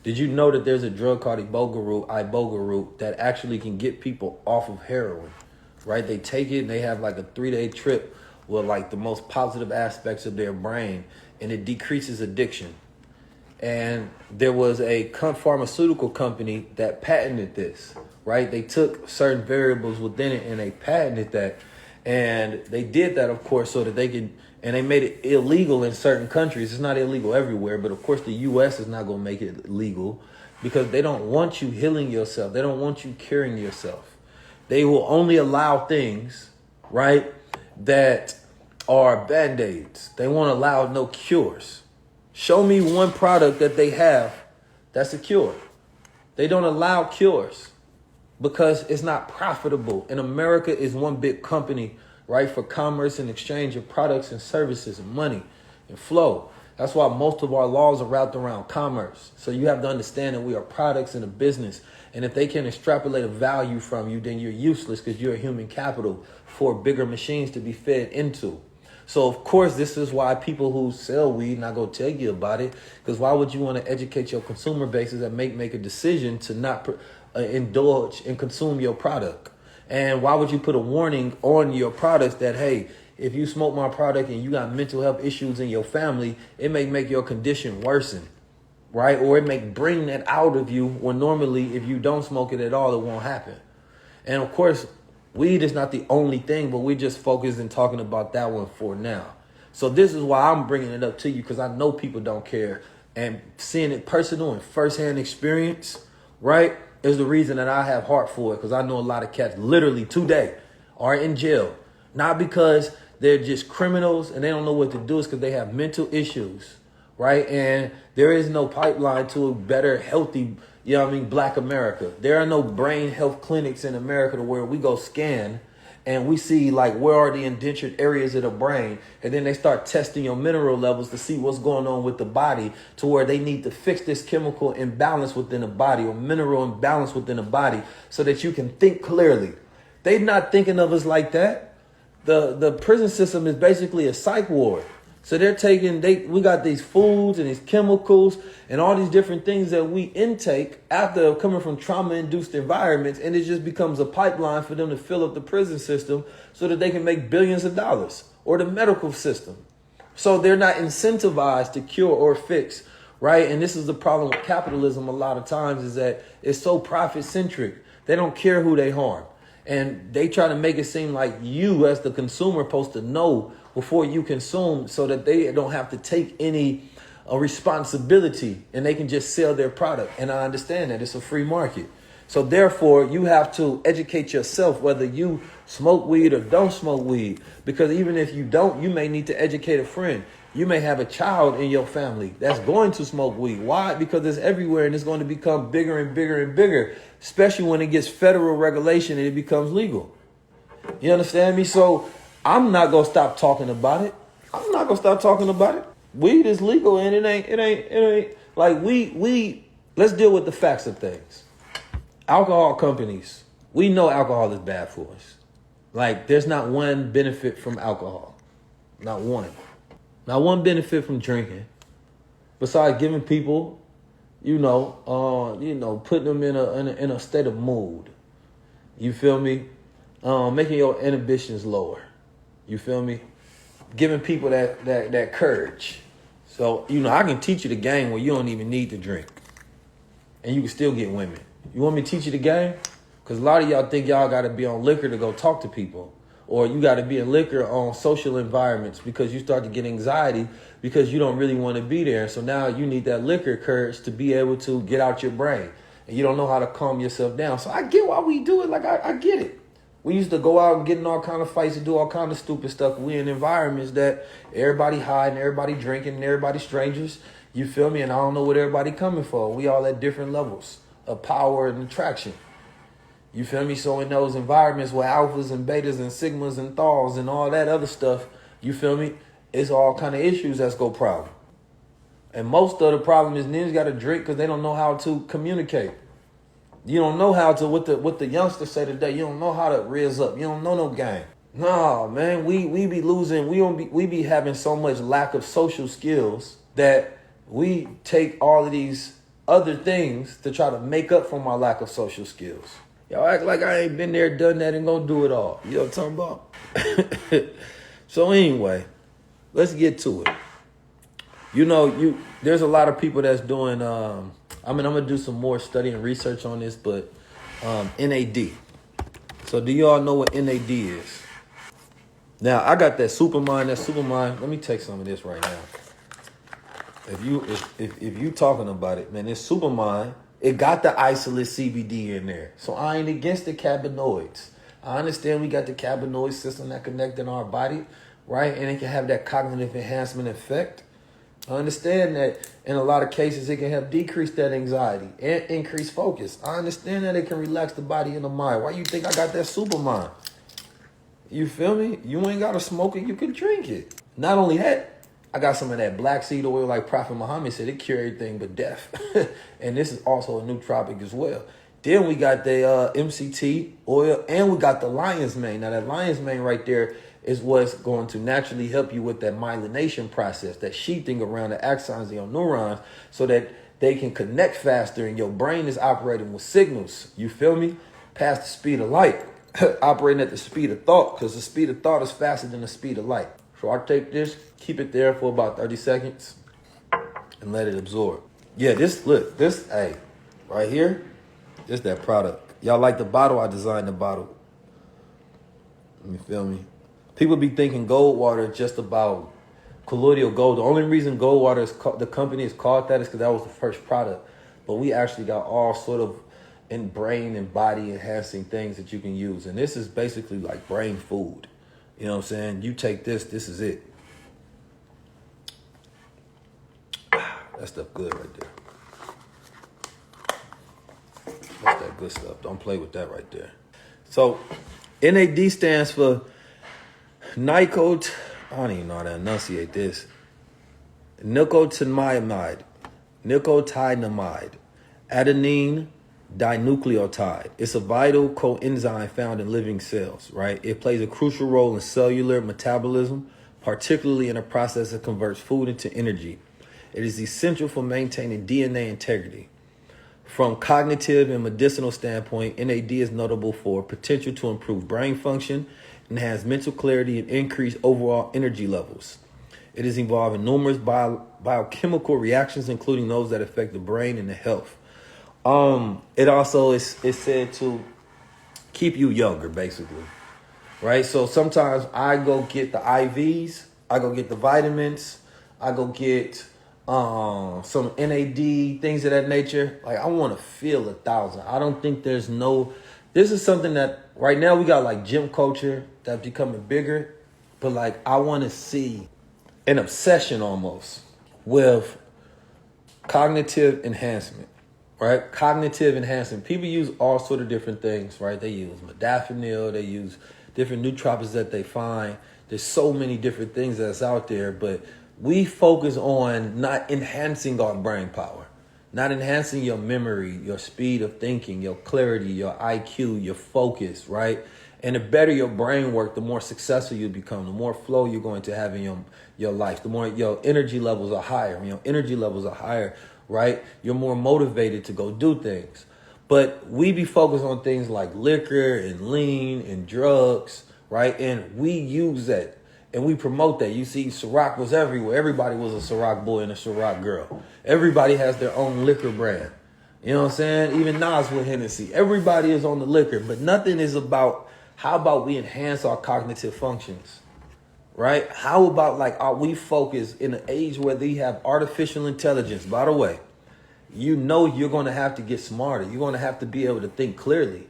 Did you know that there's a drug called iboga root, that actually can get people off of heroin, right? They take it and they have like a 3-day trip with like the most positive aspects of their brain, and it decreases addiction. And there was a pharmaceutical company that patented this, right? They took certain variables within it and they patented that. And they did that, of course, so that they could, and they made it illegal in certain countries. It's not illegal everywhere, but of course the U.S. is not going to make it legal because they don't want you healing yourself. They don't want you curing yourself. They will only allow things, right, that are Band-Aids. They won't allow no cures. Show me one product that they have that's a cure. They don't allow cures because it's not profitable. And America is one big company, right, for commerce and exchange of products and services and money and flow. That's why most of our laws are wrapped around commerce. So you have to understand that we are products in a business. And if they can extrapolate a value from you, then you're useless because you're a human capital for bigger machines to be fed into. So, of course, this is why people who sell weed, and I go tell you about it, because why would you want to educate your consumer bases that make a decision to not indulge and consume your product? And why would you put a warning on your products that, hey, if you smoke my product and you got mental health issues in your family, it may make your condition worsen, right? Or it may bring that out of you when normally if you don't smoke it at all, it won't happen. And, of course, weed is not the only thing, but we just focused and talking about that one for now. So this is why I'm bringing it up to you, because I know people don't care. And seeing it personal and firsthand experience, right, is the reason that I have heart for it, because I know a lot of cats literally today are in jail. Not because they're just criminals and they don't know what to do. It's because they have mental issues, right? And there is no pipeline to a better, healthy, you know what I mean, Black America. There are no brain health clinics in America to where we go scan and we see like where are the indentured areas of the brain, and then they start testing your mineral levels to see what's going on with the body to where they need to fix this chemical imbalance within the body or mineral imbalance within the body so that you can think clearly. They're not thinking of us like that. The prison system is basically a psych ward. So they're taking, we got these foods and these chemicals and all these different things that we intake after coming from trauma-induced environments, and it just becomes a pipeline for them to fill up the prison system so that they can make billions of dollars, or the medical system. So they're not incentivized to cure or fix, right? And this is the problem with capitalism a lot of times, is that it's so profit-centric. They don't care who they harm. And they try to make it seem like you as the consumer are supposed to know before you consume so that they don't have to take any responsibility and they can just sell their product. And I understand that it's a free market. So therefore, you have to educate yourself whether you smoke weed or don't smoke weed. Because even if you don't, you may need to educate a friend. You may have a child in your family that's going to smoke weed. Why? Because it's everywhere and it's going to become bigger and bigger and bigger, especially when it gets federal regulation and it becomes legal. You understand me? So I'm not going to stop talking about it. I'm not going to stop talking about it. Weed is legal and it ain't like let's deal with the facts of things. Alcohol companies, we know alcohol is bad for us. Like, there's not one benefit from alcohol. Not one. Not one benefit from drinking. Besides giving people, putting them in a state of mood. You feel me? Making your inhibitions lower. You feel me? Giving people that courage. So, I can teach you the game where you don't even need to drink. And you can still get women. You want me to teach you the game? Because a lot of y'all think y'all got to be on liquor to go talk to people. Or you got to be in liquor on social environments because you start to get anxiety because you don't really want to be there. So now you need that liquor courage to be able to get out your brain. And you don't know how to calm yourself down. So I get why we do it. Like, I get it. We used to go out and get in all kind of fights and do all kind of stupid stuff. We in environments that everybody high and everybody drinking and everybody strangers. You feel me? And I don't know what everybody coming for. We all at different levels of power and attraction. You feel me? So in those environments where alphas and betas and sigmas and thals and all that other stuff, you feel me? It's all kind of issues that's go problem. And most of the problem is niggas got to drink because they don't know how to communicate. You don't know how to, what the youngsters say today, you don't know how to raise up. You don't know no game. No, man, we be losing, we be having so much lack of social skills that we take all of these other things to try to make up for my lack of social skills. Y'all act like I ain't been there, done that, and gonna do it all. You know what I'm talking about? So anyway, let's get to it. There's a lot of people that's doing, I'm gonna do some more study and research on this, but NAD. So do y'all know what NAD is? Now, I got that Supermind. Let me take some of this right now. If you talking about it, man, this Supermind, it got the isolate CBD in there. So I ain't against the cannabinoids. I understand we got the cannabinoid system that connect in our body, right? And it can have that cognitive enhancement effect. I understand that in a lot of cases it can help decrease that anxiety and increase focus. I understand that it can relax the body and the mind. Why you think I got that Supermind? You feel me? You ain't got to smoke it, you can drink it. Not only that, I got some of that black seed oil, like Prophet Muhammad said, it cure everything but death. And this is also a nootropic as well. Then we got the MCT oil, and we got the lion's mane. Now that lion's mane right there is what's going to naturally help you with that myelination process, that sheathing around the axons of your neurons, so that they can connect faster and your brain is operating with signals. You feel me? Past the speed of light, operating at the speed of thought, because the speed of thought is faster than the speed of light. So I take this, keep it there for about 30 seconds, and let it absorb. Yeah, this, hey, right here, this that product. Y'all like the bottle? I designed the bottle. You feel me? People be thinking gold water is just about colloidal gold. The only reason gold water is the company is called that is because that was the first product. But we actually got all sort of in brain and body enhancing things that you can use. And this is basically like brain food. You know what I'm saying? You take this is it. That stuff good right there. That's that good stuff. Don't play with that right there. So NAD stands for I don't even know how to enunciate this. Nicotinamide, adenine dinucleotide. It's a vital coenzyme found in living cells, right? It plays a crucial role in cellular metabolism, particularly in the process that converts food into energy. It is essential for maintaining DNA integrity. From cognitive and medicinal standpoint, NAD is notable for potential to improve brain function, enhance mental clarity, and increase overall energy levels. It is involved in numerous biochemical reactions, including those that affect the brain and the health. It also is said to keep you younger, basically, right? So sometimes I go get the IVs, I go get the vitamins, I go get some NAD, things of that nature. Like, I want to feel 1,000. I don't think this is something that right now we got like gym culture that's becoming bigger, but like I want to see an obsession almost with cognitive enhancement, right? Cognitive enhancement. People use all sort of different things, right? They use modafinil, they use different nootropics that they find. There's so many different things that's out there, but we focus on not enhancing our brain power, not enhancing your memory, your speed of thinking, your clarity, your IQ, your focus, right? And the better your brain work, the more successful you become, the more flow you're going to have in your life, the more your energy levels are higher. When your energy levels are higher, right, you're more motivated to go do things. But we be focused on things like liquor and lean and drugs, right? And we use that. And we promote that. You see, Ciroc was everywhere. Everybody was a Ciroc boy and a Ciroc girl. Everybody has their own liquor brand. You know what I'm saying? Even Nas with Hennessy. Everybody is on the liquor, but nothing is about, how about we enhance our cognitive functions, right? How about we focus in an age where they have artificial intelligence? By the way, you know you're going to have to get smarter. You're going to have to be able to think clearly.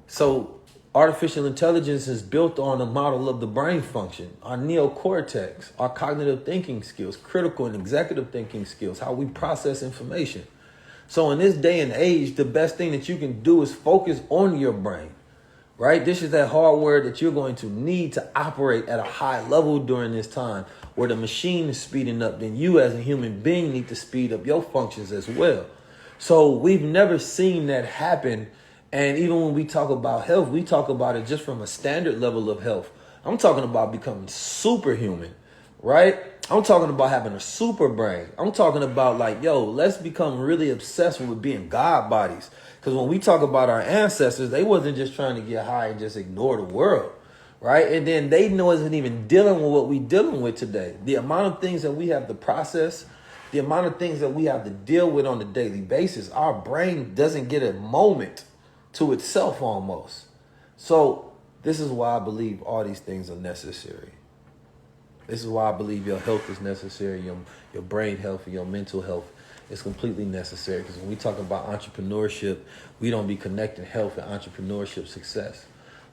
So artificial intelligence is built on a model of the brain function, our neocortex, our cognitive thinking skills, critical and executive thinking skills, how we process information. So in this day and age, the best thing that you can do is focus on your brain, right? This is that hardware that you're going to need to operate at a high level during this time where the machine is speeding up. Then you as a human being need to speed up your functions as well. So we've never seen that happen. And even when we talk about health, we talk about it just from a standard level of health. I'm talking about becoming superhuman, right? I'm talking about having a super brain. I'm talking about like, yo, let's become really obsessed with being God bodies. Because when we talk about our ancestors, they wasn't just trying to get high and just ignore the world, right? And then they wasn't even dealing with what we dealing with today. The amount of things that we have to process, the amount of things that we have to deal with on a daily basis, our brain doesn't get a moment to itself almost. So this is why I believe all these things are necessary. This is why I believe your health is necessary, your brain health, and your mental health is completely necessary. Because when we talk about entrepreneurship, we don't be connecting health and entrepreneurship success.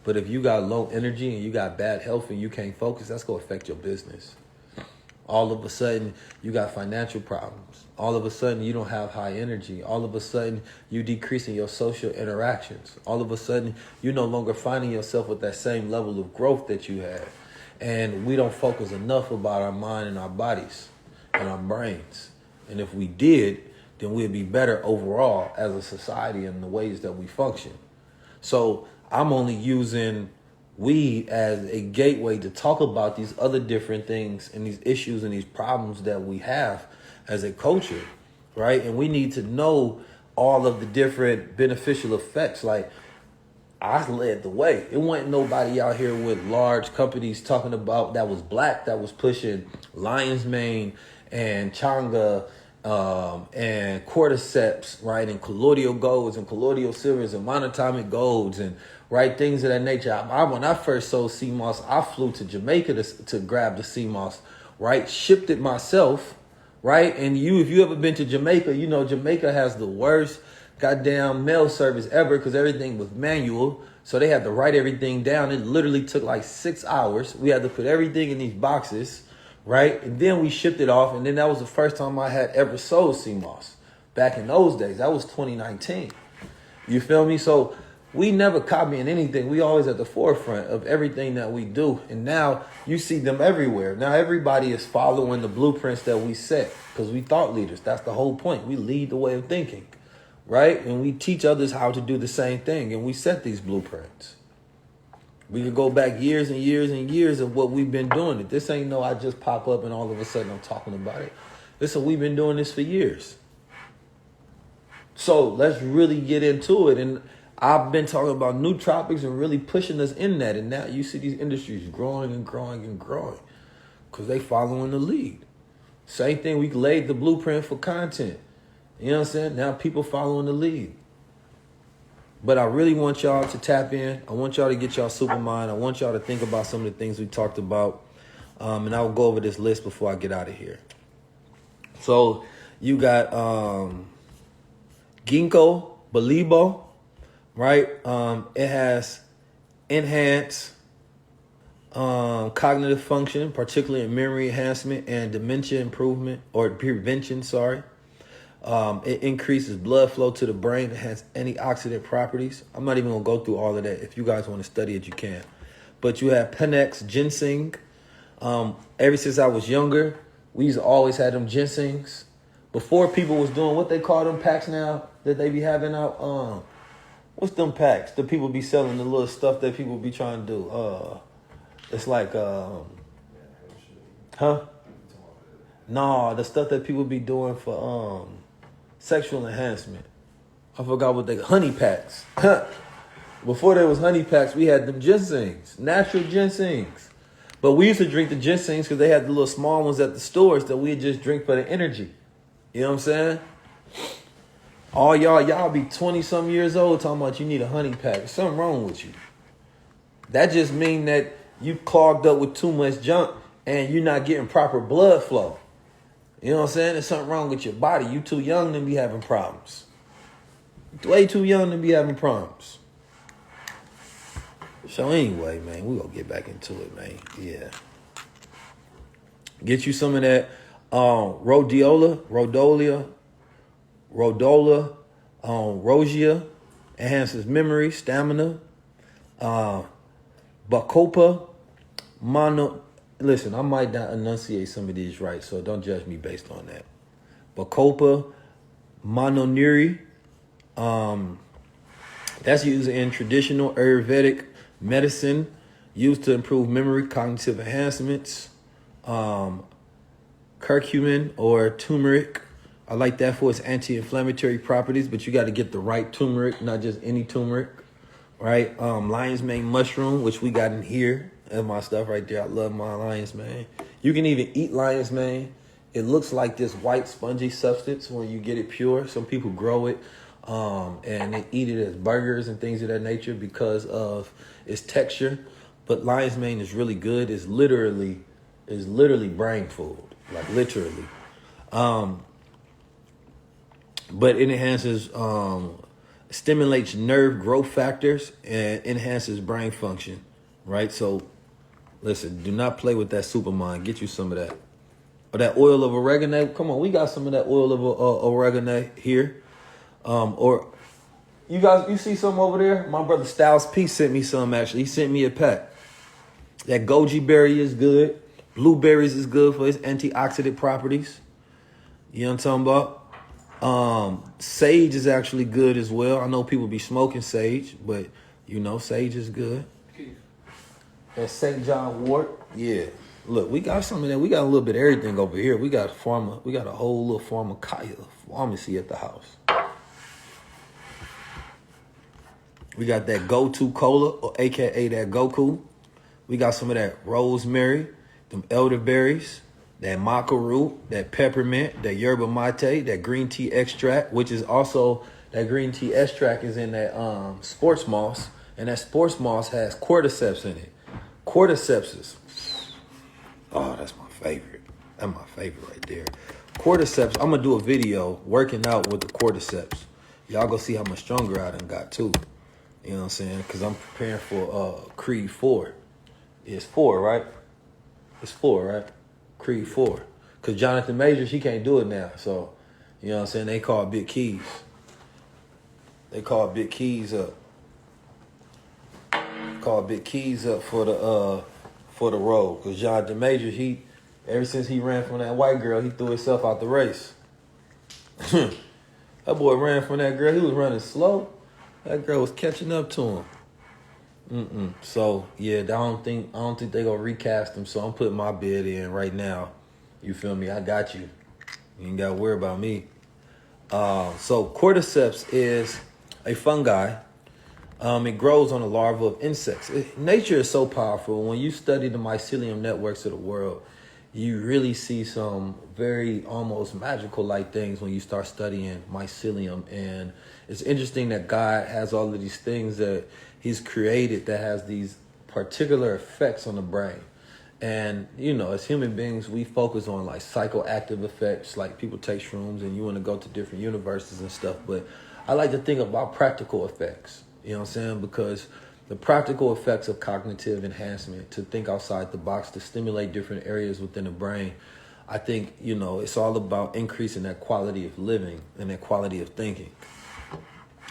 But if you got low energy and you got bad health and you can't focus, that's going to affect your business. All of a sudden, you got financial problems. All of a sudden, you don't have high energy. All of a sudden, you decreasing your social interactions. All of a sudden, you're no longer finding yourself with that same level of growth that you had. And we don't focus enough about our mind and our bodies and our brains. And if we did, then we'd be better overall as a society in the ways that we function. So I'm only using weed as a gateway to talk about these other different things and these issues and these problems that we have as a culture, right? And we need to know all of the different beneficial effects. Like, I led the way. It wasn't nobody out here with large companies talking about that was black that was pushing lion's mane and changa and cordyceps, right, and colloidal golds and colloidal silvers and monatomic golds and right things of that nature. When I first sold sea moss, I flew to Jamaica to grab the sea moss, right, shipped it myself, right, and if you ever been to Jamaica, you know Jamaica has the worst goddamn mail service ever because everything was manual. So they had to write everything down. It literally took like 6 hours. We had to put everything in these boxes, right? And then we shipped it off. And then that was the first time I had ever sold sea moss back in those days. That was 2019. You feel me? So we never copying anything. We always at the forefront of everything that we do. And now you see them everywhere. Now everybody is following the blueprints that we set because we thought leaders. That's the whole point. We lead the way of thinking. Right? And we teach others how to do the same thing. And we set these blueprints. We could go back years and years and years of what we've been doing. It. This ain't no I just pop up and all of a sudden I'm talking about it. Listen, we've been doing this for years. So let's really get into it. And I've been talking about nootropics and really pushing us in that. And now you see these industries growing and growing and growing because they following the lead. Same thing, we laid the blueprint for content. You know what I'm saying? Now people following the lead. But I really want y'all to tap in. I want y'all to get y'all super mind. I want y'all to think about some of the things we talked about. And I'll go over this list before I get out of here. So you got ginkgo biloba, right? It has enhanced cognitive function, particularly in memory enhancement and dementia improvement or prevention, sorry. It increases blood flow to the brain. It has antioxidant properties. I'm not even going to go through all of that. If you guys want to study it, you can. But you have Panax ginseng. Ever since I was younger, we used to always have them ginsengs. Before people was doing what they call them packs now that they be having out. What's them packs? The people be selling the little stuff that people be trying to do. It's like, No, the stuff that people be doing for sexual enhancement. I forgot what honey packs. Before there was honey packs, we had them ginsengs, natural ginsengs. But we used to drink the ginsengs because they had the little small ones at the stores that we'd just drink for the energy. You know what I'm saying? All y'all be 20-some years old talking about you need a honey pack. There's something wrong with you. That just mean that you clogged up with too much junk and you're not getting proper blood flow. You know what I'm saying? There's something wrong with your body. You too young to be having problems. Way too young to be having problems. So anyway, man, we're going to get back into it, man. Yeah. Get you some of that rhodolia, rosia, enhances memory, stamina, bacopa, listen, I might not enunciate some of these right, so don't judge me based on that. Bacopa, mononuri, that's used in traditional Ayurvedic medicine, used to improve memory, cognitive enhancements. curcumin or turmeric. I like that for its anti-inflammatory properties, but you got to get the right turmeric, not just any turmeric, right? Lion's mane mushroom, which we got in here, and my stuff right there. I love my lion's mane. You can even eat lion's mane. It looks like this white spongy substance when you get it pure. Some people grow it, and they eat it as burgers and things of that nature because of its texture. But lion's mane is really good. It's literally brain food, like literally. But it enhances, stimulates nerve growth factors and enhances brain function, right? So, listen, do not play with that Supermind. Get you some of that. Or that oil of oregano. Come on, we got some of that oil of oregano here. Or you guys, you see some over there? My brother Styles P sent me some, actually. He sent me a pack. That goji berry is good. Blueberries is good for its antioxidant properties. You know what I'm talking about? Sage is actually good as well. I know people be smoking sage, but you know, sage is good. That St. John wort, yeah. Look, we got some of that. We got a little bit of everything over here. We got a whole little pharmacy at the house. We got that go-to cola, or AKA that Goku. We got some of that rosemary, them elderberries, that maca root, that peppermint, that yerba mate, that green tea extract, which is also, that green tea extract is in that sports moss, and that sports moss has cordyceps in it. Cordyceps is, oh, that's my favorite. That's my favorite right there. Cordyceps, I'm going to do a video working out with the cordyceps. Y'all go see how much stronger I done got too. You know what I'm saying? Because I'm preparing for Creed 4. It's 4, right? It's 4, right? Creed 4. Because Jonathan Majors, he can't do it now. So, you know what I'm saying? They call Big Keys. They call Big Keys up. Call Big Keys up for the road. Because Jonathan Majors, ever since he ran from that white girl, he threw himself out the race. That boy ran from that girl. He was running slow. That girl was catching up to him. So yeah, I don't think they gonna recast him. So I'm putting my bid in right now. You feel me? I got you. You ain't gotta worry about me. So cordyceps is a fungi. It grows on the larva of insects. Nature is so powerful. When you study the mycelium networks of the world, you really see some very almost magical like things when you start studying mycelium. And it's interesting that God has all of these things that he's created that has these particular effects on the brain. And, you know, as human beings, we focus on like psychoactive effects, like people take shrooms and you want to go to different universes and stuff. But I like to think about practical effects, you know what I'm saying? Because the practical effects of cognitive enhancement, to think outside the box, to stimulate different areas within the brain, I think, you know, it's all about increasing that quality of living and that quality of thinking.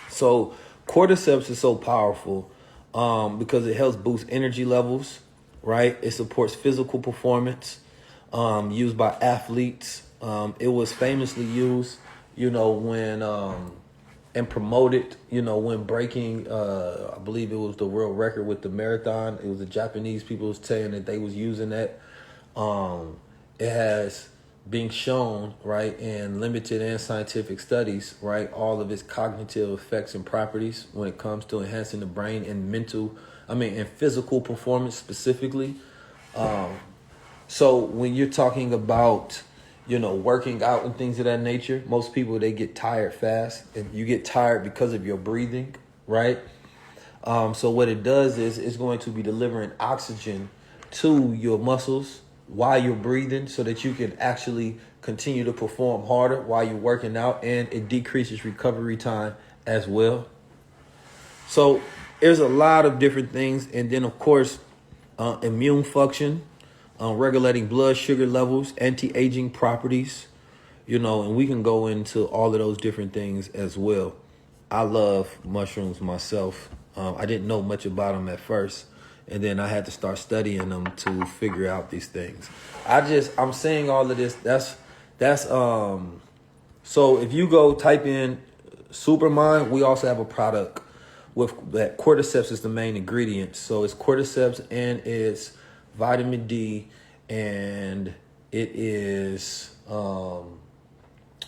So cordyceps is so powerful because it helps boost energy levels, right? It supports physical performance, used by athletes. It was famously used, you know, when and promoted, you know, when breaking, I believe it was the world record with the marathon. It was the Japanese people was saying that they was using that. It has been shown, right, in limited and scientific studies, right, all of its cognitive effects and properties when it comes to enhancing the brain and and physical performance specifically. So when you're talking about, you know, working out and things of that nature, most people, they get tired fast, and you get tired because of your breathing, right? So what it does is it's going to be delivering oxygen to your muscles while you're breathing so that you can actually continue to perform harder while you're working out, and it decreases recovery time as well. So there's a lot of different things. And then, of course, immune function, regulating blood sugar levels, anti-aging properties, you know, and we can go into all of those different things as well. I love mushrooms myself. I didn't know much about them at first, and then I had to start studying them to figure out these things. I'm saying all of this. So if you go type in Supermind, we also have a product with that cordyceps is the main ingredient. So it's cordyceps and it's vitamin D and It is,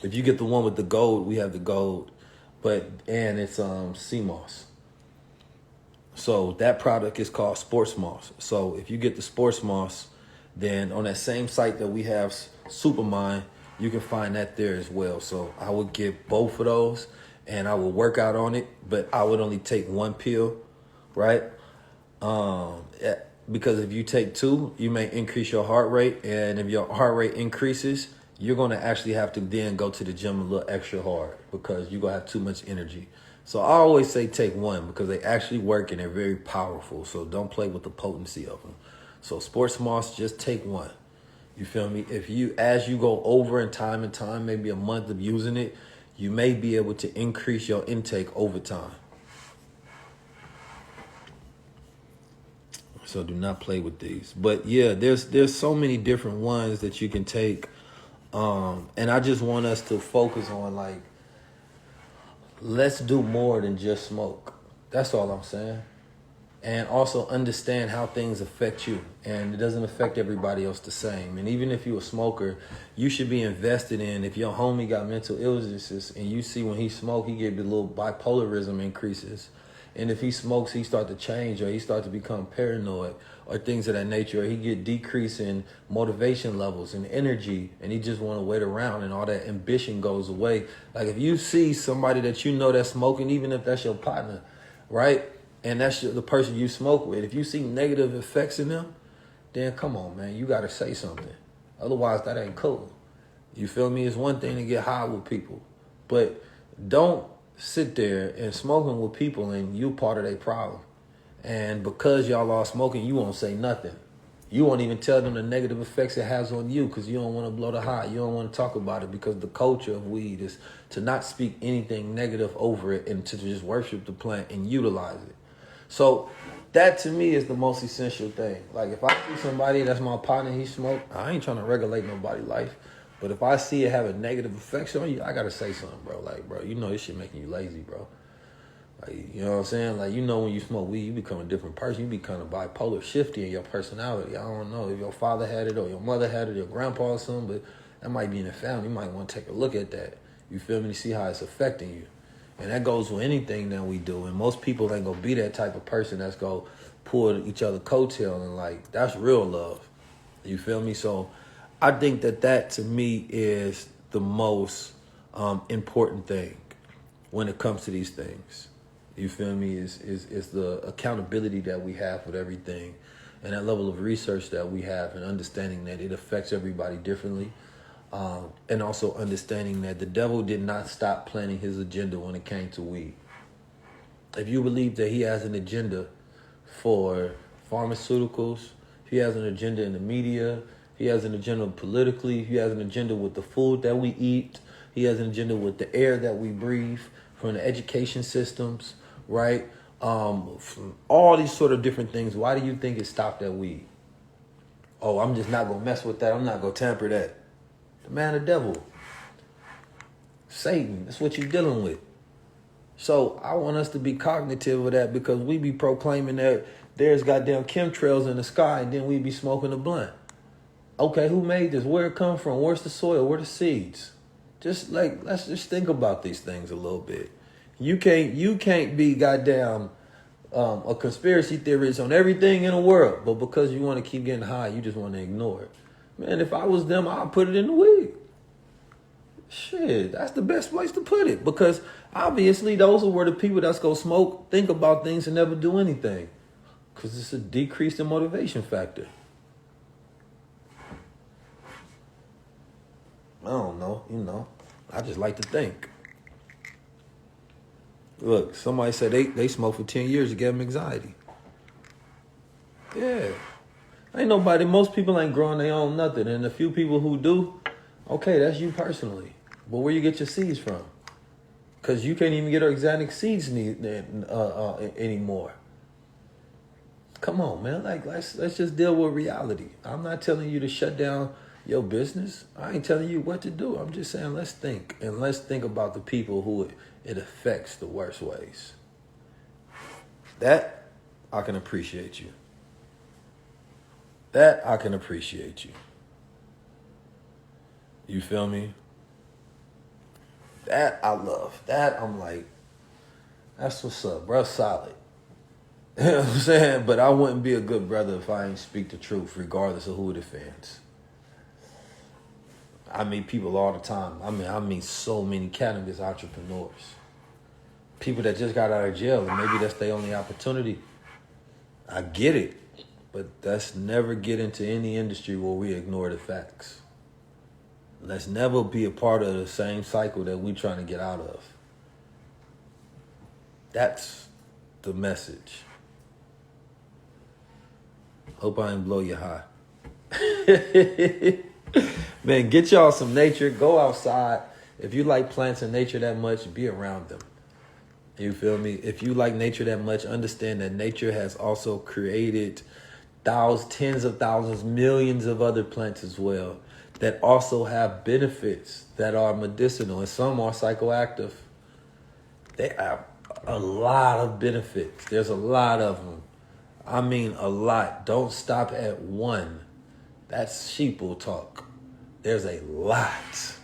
if you get the one with the gold, we have the gold, and it's sea moss. So that product is called sports moss. So if you get the sports moss, then on that same site that we have Supermind, you can find that there as well. So I would get both of those and I would work out on it, but I would only take one pill, right? Because if you take two, you may increase your heart rate, and if your heart rate increases, you're going to actually have to then go to the gym a little extra hard because you're going to have too much energy. So I always say take one because they actually work and they're very powerful. So don't play with the potency of them. So sports moss, just take one. You feel me? As you go over in time and time, maybe a month of using it, you may be able to increase your intake over time. So do not play with these. But yeah, there's so many different ones that you can take. And I just want us to focus on, like, let's do more than just smoke. That's all I'm saying. And also understand how things affect you. And it doesn't affect everybody else the same. And even if you're a smoker, you should be invested in, if your homie got mental illnesses and you see when he smoke, he get a little bipolarism increases. And if he smokes, he start to change, or he start to become paranoid, or things of that nature, or he get decrease in motivation levels and energy, and he just want to wait around, and all that ambition goes away. Like if you see somebody that you know that's smoking, even if that's your partner, right, and that's the person you smoke with, if you see negative effects in them, then come on, man, you got to say something. Otherwise, that ain't cool. You feel me? It's one thing to get high with people, but don't sit there and smoking with people and you part of their problem. And because y'all are smoking, you won't say nothing. You won't even tell them the negative effects it has on you because you don't want to blow the high. You don't want to talk about it because the culture of weed is to not speak anything negative over it and to just worship the plant and utilize it. So that to me is the most essential thing. Like if I see somebody that's my partner, he smoke, I ain't trying to regulate nobody's life. But if I see it having negative effects on you, I gotta say something, bro. Like, bro, you know this shit making you lazy, bro. Like, you know what I'm saying? Like, you know when you smoke weed, you become a different person. You become kind of bipolar, shifty in your personality. I don't know if your father had it or your mother had it or your grandpa or something, but that might be in the family. You might want to take a look at that. You feel me? To see how it's affecting you. And that goes with anything that we do. And most people ain't gonna be that type of person that's gonna pull each other coattail and like, that's real love. You feel me? So I think that to me is the most important thing when it comes to these things. You feel me? Is the accountability that we have with everything, and that level of research that we have, and understanding that it affects everybody differently, and also understanding that the devil did not stop planning his agenda when it came to weed. If you believe that he has an agenda for pharmaceuticals, he has an agenda in the media, he has an agenda politically, he has an agenda with the food that we eat, he has an agenda with the air that we breathe, from the education systems, right? From all these sort of different things. Why do you think it stopped at weed? Oh, I'm just not going to mess with that. I'm not going to tamper that. The man, the devil. Satan, that's what you're dealing with. So I want us to be cognitive of that because we be proclaiming that there's goddamn chemtrails in the sky and then we be smoking a blunt. Okay, who made this? Where it come from? Where's the soil? Where the seeds? Just like, let's just think about these things a little bit. You can't be goddamn a conspiracy theorist on everything in the world, but because you want to keep getting high, you just want to ignore it. Man, if I was them, I'd put it in the weed. Shit, that's the best place to put it because obviously those were the people that's gonna smoke, think about things, and never do anything because it's a decrease in motivation factor. I don't know, I just like to think. Look, somebody said they smoked for 10 years to get them anxiety. Yeah. Most people ain't growing their own nothing. And the few people who do, okay, that's you personally. But where you get your seeds from? Because you can't even get organic seeds anymore. Come on, man. Like, let's just deal with reality. I'm not telling you to shut down your business. I ain't telling you what to do. I'm just saying let's think. And let's think about the people who it affects the worst ways. That I can appreciate you. You feel me? That I love. That I'm like, that's what's up, bro. Solid. You know what I'm saying? But I wouldn't be a good brother if I ain't speak the truth, regardless of who it offends. I meet people all the time. I meet so many cannabis entrepreneurs. People that just got out of jail, and maybe that's their only opportunity. I get it. But let's never get into any industry where we ignore the facts. Let's never be a part of the same cycle that we're trying to get out of. That's the message. Hope I ain't blow you high. Man, get y'all some nature. Go outside. If you like plants and nature that much, be around them. You feel me? If you like nature that much, understand that nature has also created thousands, tens of thousands, millions of other plants as well that also have benefits that are medicinal, and some are psychoactive. They have a lot of benefits. There's a lot of them. I mean a lot. Don't stop at one. That's sheeple talk. There's a lot.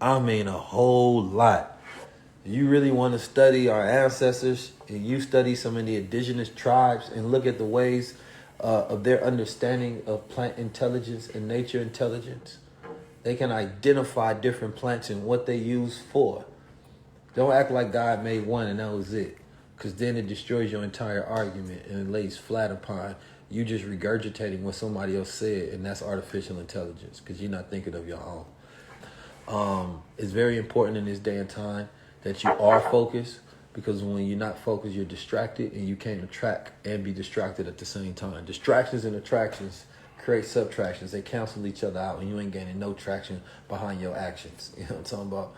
I mean a whole lot. You really want to study our ancestors, and you study some of the indigenous tribes and look at the ways of their understanding of plant intelligence and nature intelligence. They can identify different plants and what they use for. Don't act like God made one and that was it, because then it destroys your entire argument and it lays flat upon you just regurgitating what somebody else said, and that's artificial intelligence because you're not thinking of your own. It's very important in this day and time that you are focused, because when you're not focused, you're distracted, and you can't attract and be distracted at the same time. Distractions and attractions create subtractions. They cancel each other out, and you ain't gaining no traction behind your actions. You know what I'm talking about?